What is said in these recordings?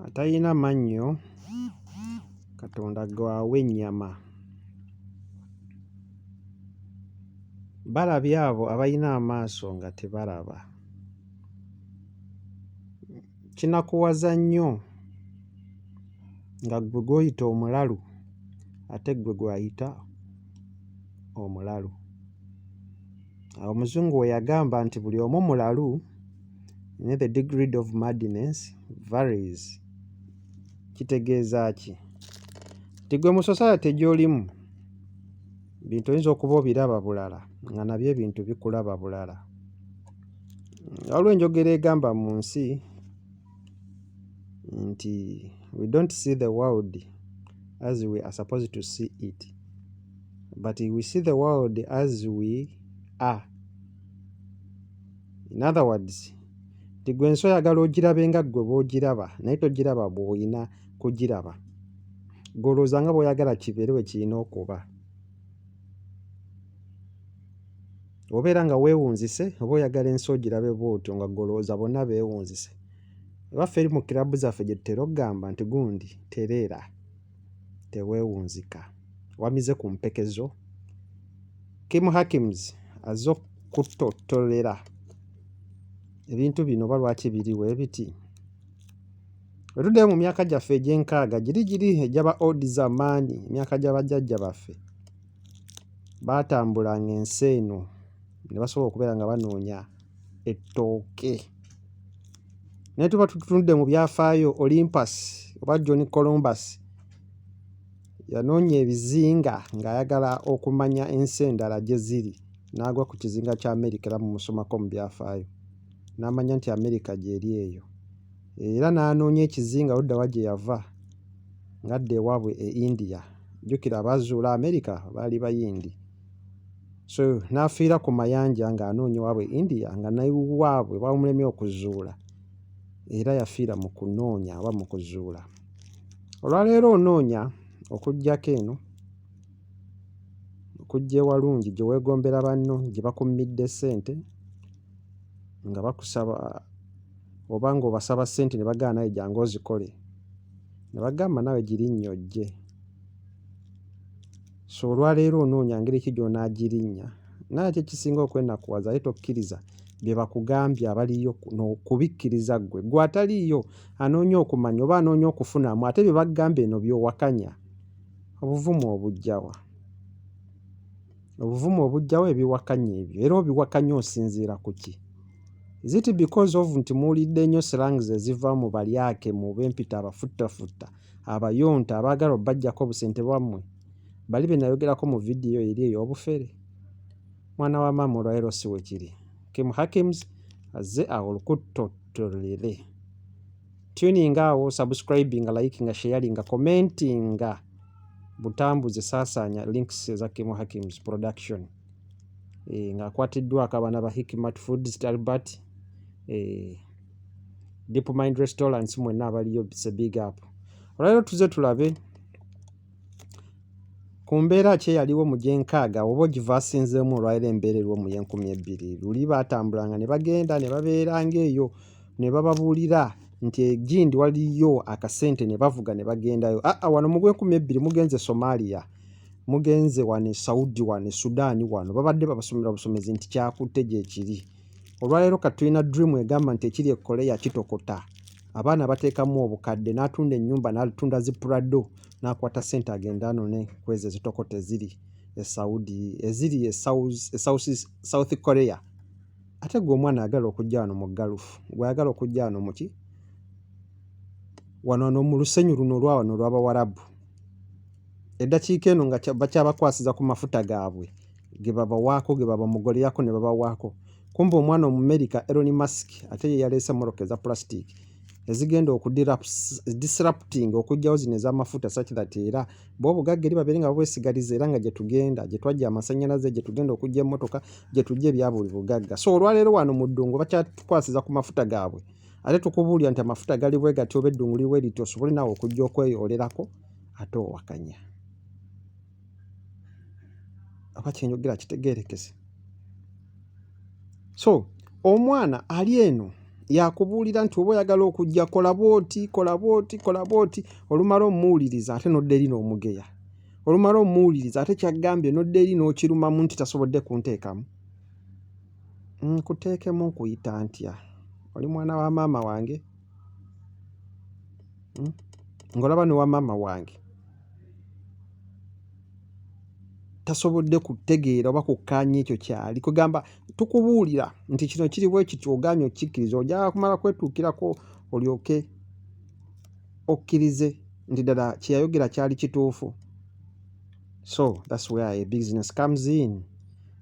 Atalina mannyo Katonda gwawe ennyama. Balabye abo abalina amaaso nga tebalaba. Kinakuwaza nnyo nga ggwe gw'oyita omulalu ate ggwe gw'ayita omulalu. Awo Omuzungu we yagamba nti buli omu mulalu, naye the degree of madness varies. Kitegeeza ki? Nti gwe mu society gy'olimu bintu oyinza okuba obiraba bulala nga nabyo ebintu bikulaba bulala. Waliwo enjogera egamba mu nsi nti we don't see the world as we are supposed to see it, but we see the world as we are. In other words, nti gwe ensi oyagala ogirabe nga ggwe bw'ogiraba naye togiraba bw'olina kugiraba. Ggwe olowooza nga bw'oyagala kibeere bwe kirina okuba. Obeera nga weewunzise oba oyagala ensi ogirabe bw'otyo nga ggwe olowooza bonna beewunzise. Ewaffe eri mu kirabbu zaffe gye tutera okugamba nti gundi tereera, teweewunzika, wamize ku mpekezo. Kim Hakims azze okutottolera ebintu bino oba lwaki biriwo ebiti. Bwe tuddayo mu myaka gyaffe egy'enkaaga giri egy'aba odi zamaani, emyaka gya bajjajja baffe, baatambulanga ensi eno ne basobola okubeera nga banoonya ettooke. Naye tuba tutunudde mu byafaayo, Olympus oba John Columbus yanoonya ebizinga ng'ayagala okumanya ensi endala gye ziri, n'agwa ku kizinga kya Amerika era mumusomako mu byafaayo. N'amanya nti Amerika gy'eri eyo. Era n'anoonya ekizinga ludda wa gye yava ng'adda ewaabwe e India. Jjukira abaazuula Amerika baali Bayindi. So n'afiira ku mayanja ng'anoonya ewaabwe India nga n'ewaabwe bamulemye okuzuula. Era yafiira mu kunoonya oba mu kuzuula. Olwaleero onoonya okuggyako eno, okujja ewalungi gye weegombera banno, gye bakummidde ssente nga bakusaba oba ng'obasaba ssente ne bagamba nawe jangu ozikole, ne bagamba nawe girinnye ojje. So olwaleero onoonya ngeri ki gy'onaagirinnya. Naye ate ekisinga okwenakuwaza ate tokkiriza bye bakugambye abaliyo n'okubikkiriza ggwe. Ggwe ataliiyo anoonya okumanya oba anoonya okufunamu ate bye bagamba eno by'owakanya. Obuvumu obujjawa. Obuvumu obujjawa ebiwakanya ebyo, era obiwakanya osinziira ku ki? Is it because of nti muwulidde nnyo slangs eziva mu balyake, mu b'empita, abafuttafutta, abayonta abaagala obbaggyako obusente bwammwe? Bali be nayogerako mu vidiyo eri ey'obufere? Mwana wa maama olwaleero si we kiri. Kim Hakims azze awo olukutottolere. Tuninga awo, subscribinga, likinga, sharinga, commentinga. Butambuze saasaanya links eza Kim Hakims production. Ng'akwatiddwako abaana ba Hikmat Foods, Albert, Deep Mind Restaurants, mwenna abaliyo it's a big up. Olwaleero tuze tulabe ku mbeera ki eyaliwo mu gy'enkaaga oba ogiva asinzeemu olwaleero embeera eriwo mu y'e2020. Luli baatambulanga ne bagenda ne babeera ng'eyo ne bababuulira nti egindi waliyo akasente ne bavuga ne bagendayo. Wano mu gw'e2020 mugenze Somalia, mugenze wano Saudi, wano Sudaani, wano babadde babasomera busomezi nti kyakutte gye kiri. Olwaleero ka tulina dream egamba nti ekiri e Korea kitokota. Abaana bateekamu obukadde, n'atunda ennyumba n'atunda zi Prado, n'akwata ssente agenda anone kwezi ezitokota eziri e Saudi, eziri e South Korea. Ate gwe omwana ayagala okujja wano mu galufu, gwe ayagala okujja wano mu ki? Wano mu lusenyu luno olwa wano olw'Abawarabu. Eddakiika eno nga bakyabakwasiza ku mafuta gaabwe ge babawaako, ge babamugolerako ne babawaako. Kumbe omwana Omumerika Elon Musk ate ye yaleese moroka eza plastic ezigenda disrupting okugyawo zino ez'amafuta such that era bw'obugagga eri babeere nga babwesigaliza era nga gye tugenda, gye twajja amasannyalaze, gye tugenda okujja emmotoka, gye tujja ebya buli bugagga. So olwaleero wano mu ddungu bakyatukwasiza ku mafuta gaabwe. Ate tukubuulira nti amafuta gali bwe gati oba eddungu liwe liti osobole naawe okujja okweyolerako ate owakanya. Oba kyenjogera kitegeerekese. So omwana ali eno yakubuulira nti oba oyagala okujja kola bwoti olumala omuwuliriza ate nodda eri n'omugeya olumala omuwuliriza ate kyagambye nodda eri n'okirumamu nti tasobodde kunteekamu. Nkuteekemu nkuyita ntya? Oli mwana wa maama wange? Ng'olaba ne wa maama wange tasobodde kutegeera oba kukkaanya ekyo kyali kugamba tukubuulira nti kino kiri bwe kiti ogaanye okikkiriza ojja kumala kwetuukirako olyoke okkirize nti ddala kye yayogera kyali kituufu. So that's where a business comes in.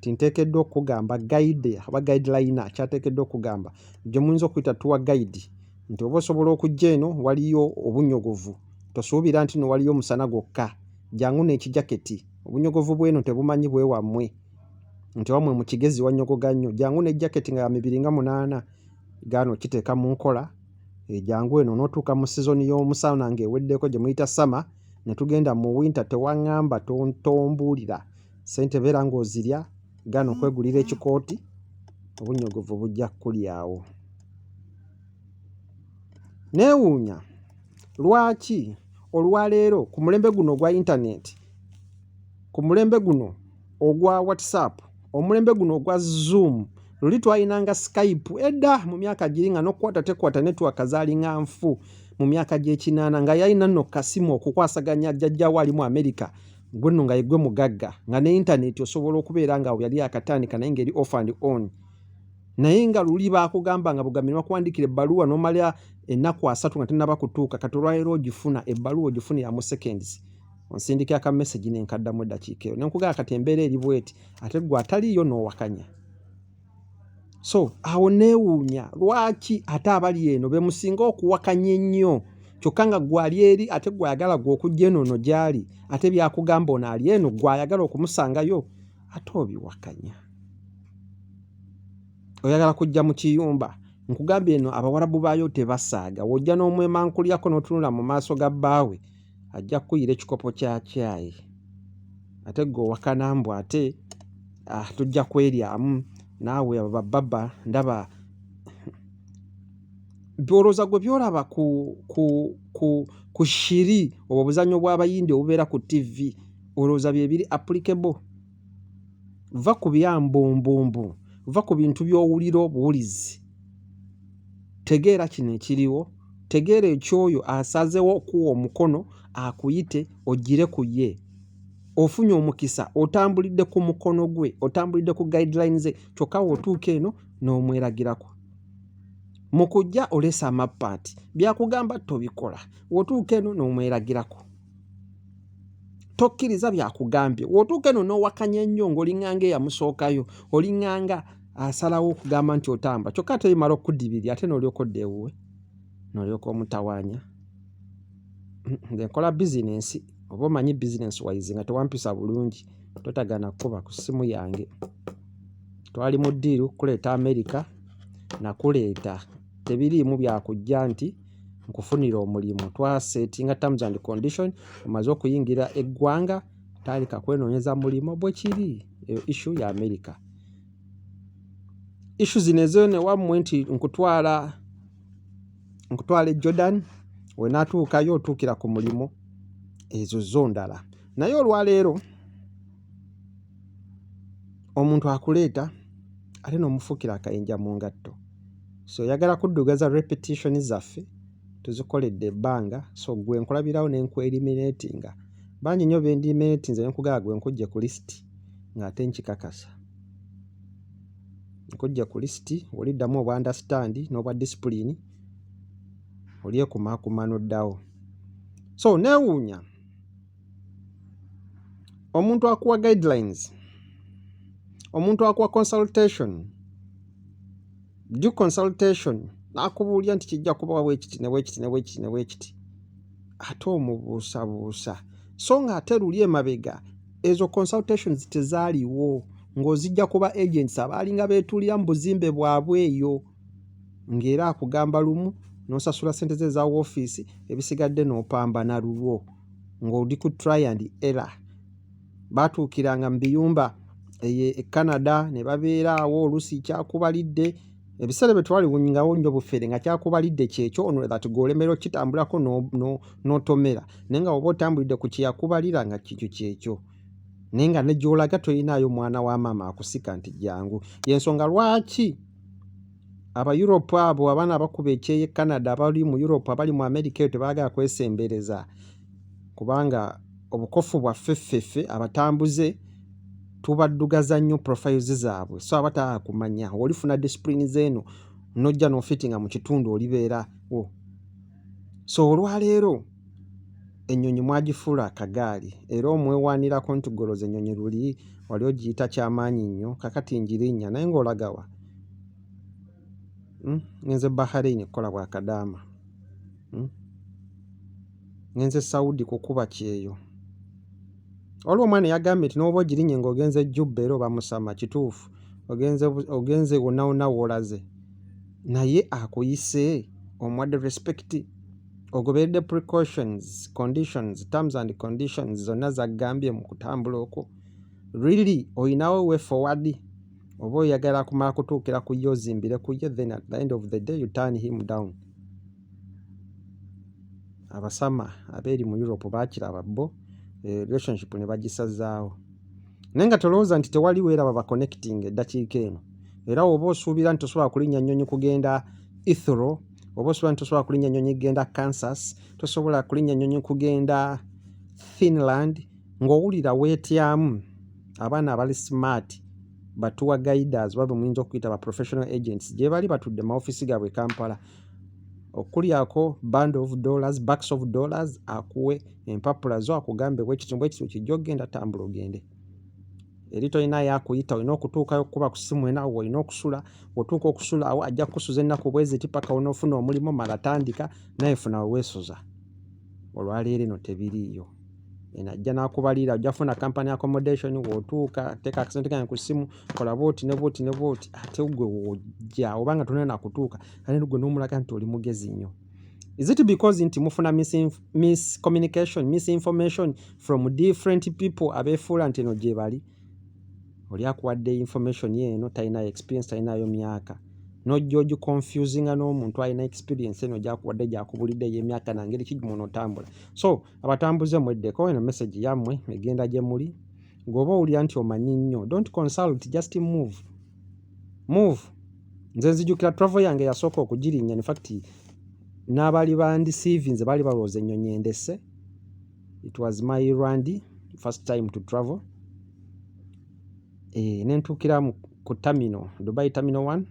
Tinteekeddwa okugamba guide aba guideline kyateekeddwa okugamba gye muyinza okuyita tuwa guide nti oba osobola okujja eno waliyo obunyogovu tosuubira nti no waliyo omusana gwokka jangu n'ekijaketi obunyogovu bweno tebumanyi bwewammwe nti wamwe mu kigezi wanyogoga nnyo jangu n'ejaketi nga ya 2 gaano kiteeka mu nkola jangu eno n'otuuka mu sizoni y'omusana ng'eweddeko gye muyita sama ne tugenda mu winter tewaŋŋamba tombuulira ssente beera ng'ozirya gaano okwegulira ekikooti obunyogovu bujja kulyawo. Neewuunya lwaki olwaleero ku mulembe guno ogwa intaneti, ku mulembe guno ogwa whatsapp, omulembe guno ogwa zoom luli twayinanga skype edda mu myaka giri nga n'okukwata tekwata network zaalinga nfu mu myaka gy'ekinaana nga yalina nno kasimu okukwasaganya jjajjawo ali mu America gwe nno nga yegwe mugagga nga ne intaneti osobola okubeera nga yali akatandika naye ngeri off and on. Naye nga luli baakugamba nga bugambi bakuwandikira ebbaluwa n'omala ennaku 3 nga tennaba kutuuka kati olwaleero ogifuna ebbaluwa ogifuna ya mu seconds onsindikira ka message n'enkaddamu eddakiika eyo nenkugamba kati embeera eri bweti ate gwe ataliyo n'owakanya. So awo neewuunya lwaki ate abali eno bemusinga okuwakanya ennyo kyokka nga gwali eri ate gwayagala gwe okujja eno no gyali ate byakugamba ono ali eno gwayagala okumusangayo ate obiwakanya. Oyagala kujja mu kiyumba nkugambye eno abawarabu baayo tebasaaga wojja n'omwemankulyako n'otunula mu maaso ga bbaawe ajja kukuyira ekikopo kya caayi ate gwe owakana mbw ate tujja kweryamu naawe abo bababa ndaba byolooza gwe byolaba ku shiri obwo obuzannyo bw'abayindi obubeera ku TV olowooza bye biri applicable. Va ku byambumbumbu, va ku bintu by'owulira obuwulizi, tegeera kino ekiriwo, tegeera ekyoyo asazeewo okuwa omukono akuyite ogire ku ye. Ofunye omukisa otambulidde ku mukono gwe, otambulidde ku guidelines ze kyokka w'otuuka eno n'omweragirako. Mu kujja oleesa amapaati byakugamba tobikola w'otuuka eno n'omweragirako. Tokkiriza byakugambye w'otuuka eno n'owakanya ennyo ng'olinganga eyamusookayo olinganga asalawo okugamba nti otamba kyokka ate bimala okuddibirya ate n'olyoka odda ewuwe n'olyoka omutawaanya. Nze nkola bizinensi oba omanyi bizinensi wise nga tewampisa bulungi totagana kuba ku ssimu yange. Twali mu ddiiru kuleeta America nakuleeta tebiriimu byakujja nti nkufunira omulimu twasetinga terms and condition omaze okuyingira eggwanga tandika kwenoonyeza mulimu bwe kiri eyo issue ya America. Issue zino ezo ne wammwe nti nkutwala e Jordan we naatuukayo otuukira ku mulimu ezo zo ndala. Naye olwaleero omuntu akuleeta ate n'omufuukira akayinja mu ngatto. So yagala kuddugaza repetition zaffe tuzikoledde ebbanga so gwe nkulabirawo ne nkwelimiratinga. Bangi nnyo be ndiminatinze ne nkugamba gwe nkujje ku lisiti ng'ate nkikakasa. Nkujje ku lisiti oliddamu obwa understand n'obwa discipline olyekumaakuma n'oddawo. So neewuunya omuntu akuwa guidelines, omuntu akuwa consultation, due consultation n'akubuulira nti kijja kubawa bwekiti nebwekiti ate omubuusabuusa so nga ate luli emabega ezo consultations tezaaliwo ng'ozijja kuba agents abaalinga beetuulira mu buzimbe bwabwe eyo ng'era akugamba lumu n'osasula ssente ze eza woofiisi ebisigadde n'opamba na lulwo ng'oli ku try and error. Baatuukiranga mu biyumba e Canada ne babeera awo oluusi kyakubalidde ebiseera bye twali ngawo nnyo bufere nga kyakubalidde kyekyo ono that gwolemera okitambulako n'otomera naye nga oba otambulidde ku kyeyakubalira nga kikyo kyekyo naye nga ne gy'olaga tolinaayo mwana wa maama akusika nti jangu. Y'ensonga lwaki Aba-Europe abo abaana abakuba ekyeye Canada abali mu Europe abali mu America eyo tebaagala kwesembereza kubanga obukofu bwaffe ffeffe abatambuze tubaddugaza nnyo profiles zaabwe so abatala kumanya olifuna discipline zeeno nojja n'ofitinga mu kitundu olibeerawo. So olwaleero ennyonyi mwagifuula akagaali era omwewaanirako nti goloza ennyonyi luli wali ogiyita kyamaanyi nnyo kakati njirinnya naye ng'olagawa ngenze Bahrain kukola bwa kadaama ngenze Saudi kukuba kyeyo. Olwo omwana yagambye nti n'oba ogirinnye ng'ogenze Jjubba era oba Musama kituufu ogenze wonna wonna w'olaze naye akuyise omuwadde respect ogoberedde precautions conditions terms and conditions zonna zaggambye mu kutambula okwo really oyinawo way forward oba oyagala kumala kutuukira ku ye ozimbire ku ye then at the end of the day you turn him down. Abasama abeeri mu Europe baakiraba bo relationship ne bagisazaawo naye nga tolowooza nti tewali weera baba connecting eddakiika eno era oba osuubira nti tosobola kulinnya nnyonyi kugenda Heathrow oba osobola nti tosobola kulinnya nnyonyi kugenda Kansas tosobola kulinnya nnyonyi kugenda Finland ng'owulira weetyamu abaana abali smart batuwa guiders babe muyinza okuyita ba professional agents gye bali batudde mu office gaabwe Kampala okulyako bucks of dollars akuwe empapula zo akugambe bwekitundu kijja okgenda tambula ogende eri tolinayo akuyita olina okutuukayo okukuba ku ssimu enaawo olina okusula otuuka okusula awo ajja kukusuza ennaku bweziti paka onoofuna omulimu mala tandika naye funa weweesuza. Olwaleero eno tebiriiyo enajja n'akubalira ojja kufuna company accommodation w'otuuka teeka akasente kange ku ssimu kola bwoti ne bwoti ne bwoti ate gwe wojja obanga tonene nakutuuka ate gwe n'omulaga nti oli mugezi nnyo. Is it because nti mufuna miscommunication misinformation from different people abeefuula nti eno gye bali oli akuwadde information yeeno talinayo experience talinayo myaka nojja ogiconfusinga n'omuntu alina experience eno gyakuwadde gyakubulidde ey'emyaka nangeri ki gmuno otambula. So abatambuze mweddeko eno message yammwe egenda gye muli ng'oba owulira nti omanyi nnyo don't consult just move. Nze nzijukira travel yange yasooka okugirinnya in fact n'abaali bandisiivinze baali balowooza ennyonyi endese. It was my Rwanda first time to travel. Nentuukira ku terminal Dubai terminal 1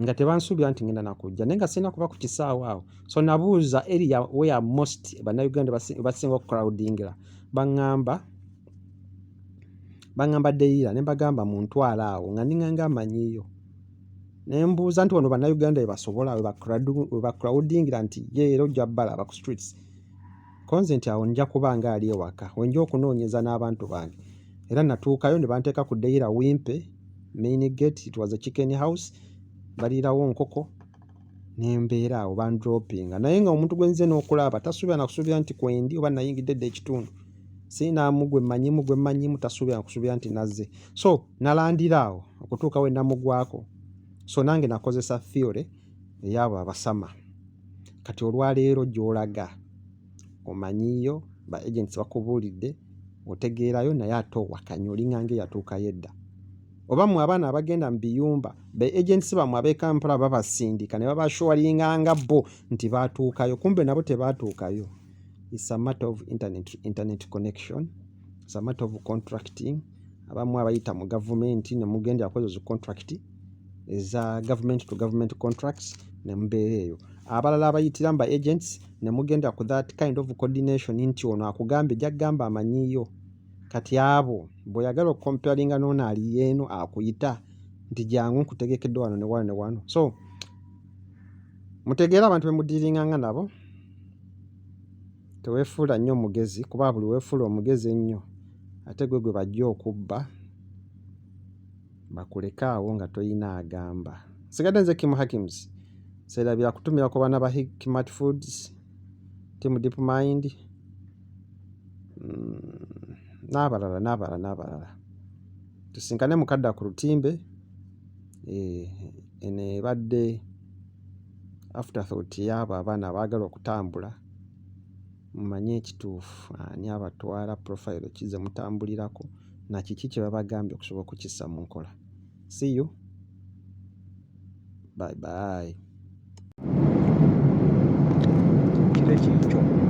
nga tebansuubira nti ngenda nakujja naye nga sirina kuba ku kisaawe awo so nabuuza area where most bannayuganda basinga okucrowdingira baŋŋamba Deira ne mbagamba muntwala awo nga ninganga amanyiyo ne mbuuza nti wano bannayuganda we basobola we bacrowdingira nti ye era ojja balaba ku streets konze nti awo nja kuba nga ali ewaka wenja okunoonyeza n'abantu bange era natuukayo ne banteeka ku Deira Wimpe main gate it was a chicken house baliirawo nkoko nembeera awo bandropinga naye nga omuntu gwe nze n'okulaba tasuubira nakusuubira nti kwendi oba nayingidde dde ekitundu siinaamu gwe mmanyimu tasuubira nakusuubira nti nazze so nalandira awo okutuuka we namugwako so nange nakozesa theory ey'abo abasama kati olwaleero gy'olaga omanyiyo ba agents bakubuulidde otegeerayo naye ate owakanya olinganga eyatuukayo edda oba mu abaana abagenda mu biyumba be agents bamwe ab'e Kampala babasindika ne babashwalinganga bo nti baatuukayo kumbe nabo tebaatuukayo. It's a matter of internet connection, it's a matter of contracting. Abamu abayita mu gavumenti ne mugendera ku ezo contract eza government to government contracts ne mbeera eyo abalala abayitira mba agents ne mugendera ku that kind of coordination nti ono akugambe jagamba amanyiyo kati abo bw'oyagala okukomparinga n'ono ali yeeno akuyita nti jangu nkutegekedde wano ne wano ne wano so mutegeera abantu be mudiringanga nabo teweefuula nnyo omugezi kuba buli weefuula omugezi ennyo ate gwe bajja okubba bakuleka awo nga toyina agamba. Sigadde nze Kim Hakims seerabira kutumira ku baana ba Hikmat Foods Team Deep Mind n'abalala tusinkane mukadda ku lutimbe eno ebadde afterthought y'abo abaana abaagala okutambula mumanye ekituufu ani abatwala profile ki ze mutambulirako na kiki kye babagambye okusobola okukissa mu nkola. See you. Bye bye. Kire kikyo.